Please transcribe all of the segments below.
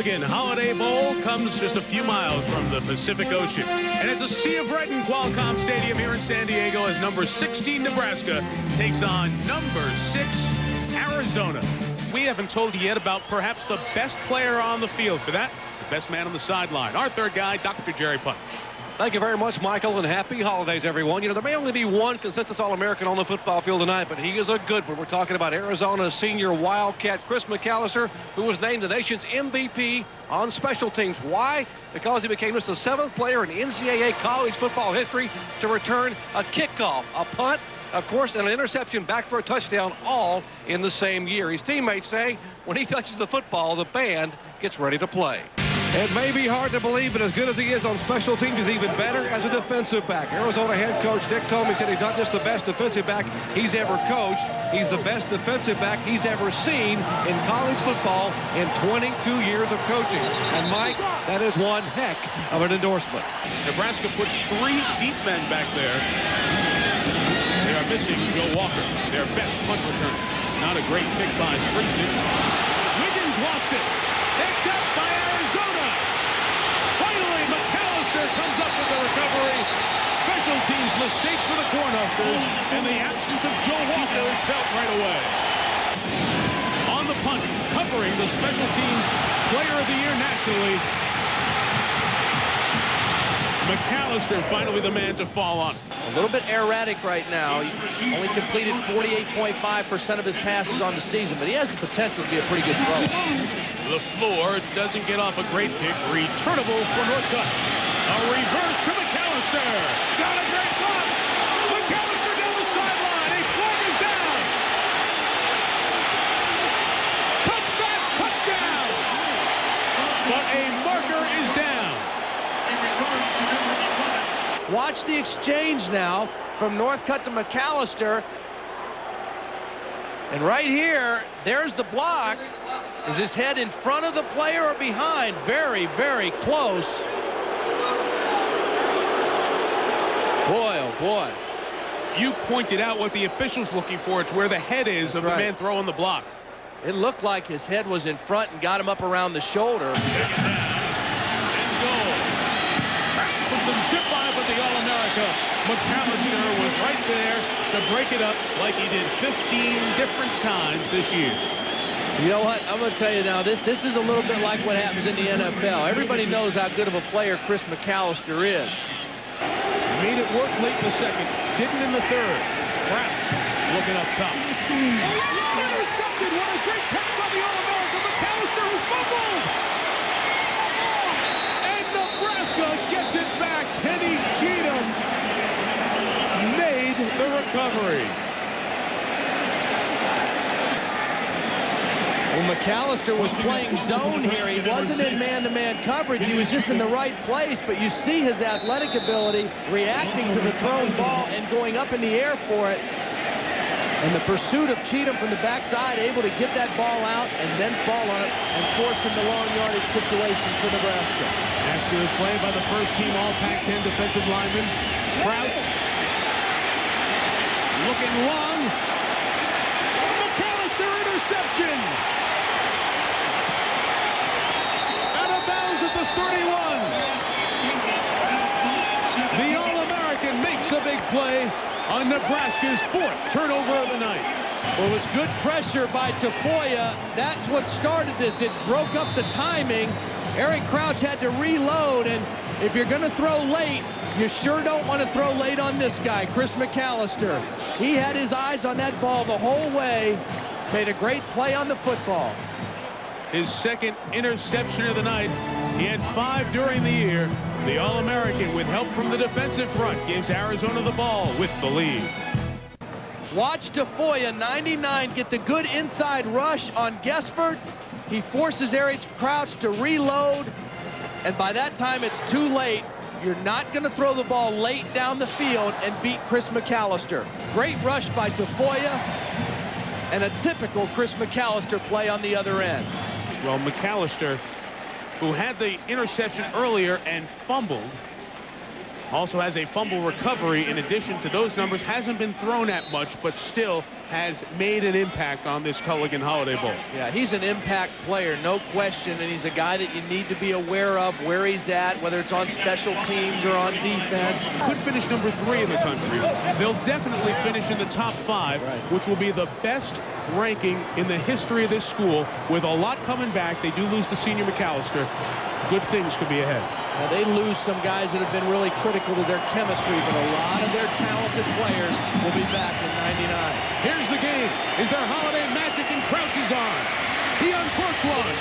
elegant Holiday Bowl comes just a few miles from the Pacific Ocean. And it's a sea of red in Qualcomm Stadium here in San Diego as number 16 Nebraska takes on number 6 Arizona. We haven't told you yet about perhaps the best player on the field. For that, the best man on the sideline. Our third guy, Dr. Jerry Punch. Thank you very much, Michael, and happy holidays, everyone. You know, there may only be one consensus All-American on the football field tonight, but he is a good one. We're talking about Arizona's senior Wildcat, Chris Mcliaster, who was named the nation's MVP on special teams. Why? Because he became just the 7th player in NCAA college football history to return a kickoff, a punt, of course, and an interception back for a touchdown, all in the same year. His teammates say when he touches the football, the band gets ready to play. It may be hard to believe, but as good as he is on special teams, he's even better as a defensive back. Arizona head coach Dick Tomey said he's not just the best defensive back he's ever coached, he's the best defensive back he's ever seen in college football in 22 years of coaching. And Mike, that is one heck of an endorsement. Nebraska puts 3 deep men back there. They are missing Joe Walker, their best punt returner. Not a great pick by Springsteen. Wiggins lost it. Picked up by Arizona. Finally, McAlister comes up with the recovery. Special teams mistake for the Cornhuskers, and the absence of Joe Walker is felt right away. On the punt, covering the special teams player of the year nationally, McAlister finally the man to fall on. A little bit erratic right now. He only completed 48.5% of his passes on the season, but he has the potential to be a pretty good throw. LaFleur doesn't get off a great pick. Returnable for Northcutt. A reverse to McAlister. Got a great block. McAlister down the sideline. A flag is down. Touchback, touchdown. But a marker is down. Watch the exchange now from Northcutt to McAlister. And right here, there's the block. Is his head in front of the player or behind? Very, very close. Boy, oh boy. You pointed out what the official's looking for. It's where the head is of the man throwing the block. It looked like his head was in front and got him up around the shoulder. Second down and goal. Put some zip on it, but the All-America McAlister was right there to break it up like he did 15 different times this year. You know what? I'm going to tell you now, this is a little bit like what happens in the NFL. Everybody knows how good of a player Chris McAlister is. Made it work late in the second. Didn't in the third. Krause looking up top. Intercepted. What a great catch by the All-America McAlister, who fumbled. And Nebraska gets it back. Kenny Cheatham made the recovery. Well, McAlister was playing zone here. He wasn't in man-to-man coverage. He was just in the right place, but you see his athletic ability reacting to the thrown ball and going up in the air for it. And the pursuit of Cheatham from the backside, able to get that ball out and then fall on it and force him the long yardage situation for Nebraska. After the play by the first-team All-Pac-10 defensive lineman, Krause looking long. McAlister interception. The 31. The All-American makes a big play on Nebraska's 4th turnover of the night. Well, it was good pressure by Tafoya. That's what started this. It broke up the timing. Eric Crouch had to reload, and if you're going to throw late, you sure don't want to throw late on this guy, Chris McAlister. He had his eyes on that ball the whole way, made a great play on the football. His 2nd interception of the night. He had 5 during the year. The All-American, with help from the defensive front, gives Arizona the ball with the lead. Watch Tafoya, 99, get the good inside rush on Gesford. He forces Eric Crouch to reload, and by that time it's too late. You're not going to throw the ball late down the field and beat Chris McAlister. Great rush by Tafoya, and a typical Chris McAlister play on the other end. Well, McAlister, who had the interception earlier and fumbled, Also has a fumble recovery in addition to those numbers. Hasn't been thrown at much, but still has made an impact on this Culligan Holiday Bowl. Yeah, he's an impact player, no question, and he's a guy that you need to be aware of where he's at, whether it's on special teams or on defense. Could finish number 3 in the country. They'll definitely finish in the top 5, which will be the best ranking in the history of this school. With a lot coming back, they do lose the senior McAlister. Good things could be ahead. Now, they lose some guys that have been really critical to their chemistry, but a lot of their talented players will be back in '99. Here's the game. Is there holiday magic in Crouch's arm? He uncorks one.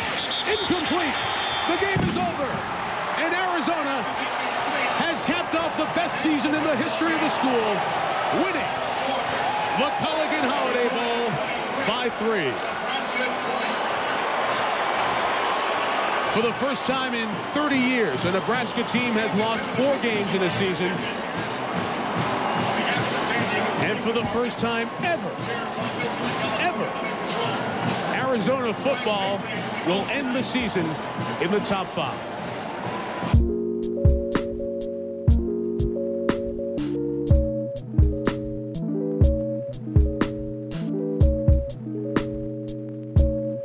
Incomplete. The game is over. And Arizona has capped off the best season in the history of the school, winning the Culligan Holiday Bowl by 3. For the first time in 30 years, a Nebraska team has lost 4 games in a season. And for the first time ever, Arizona football will end the season in the top 5.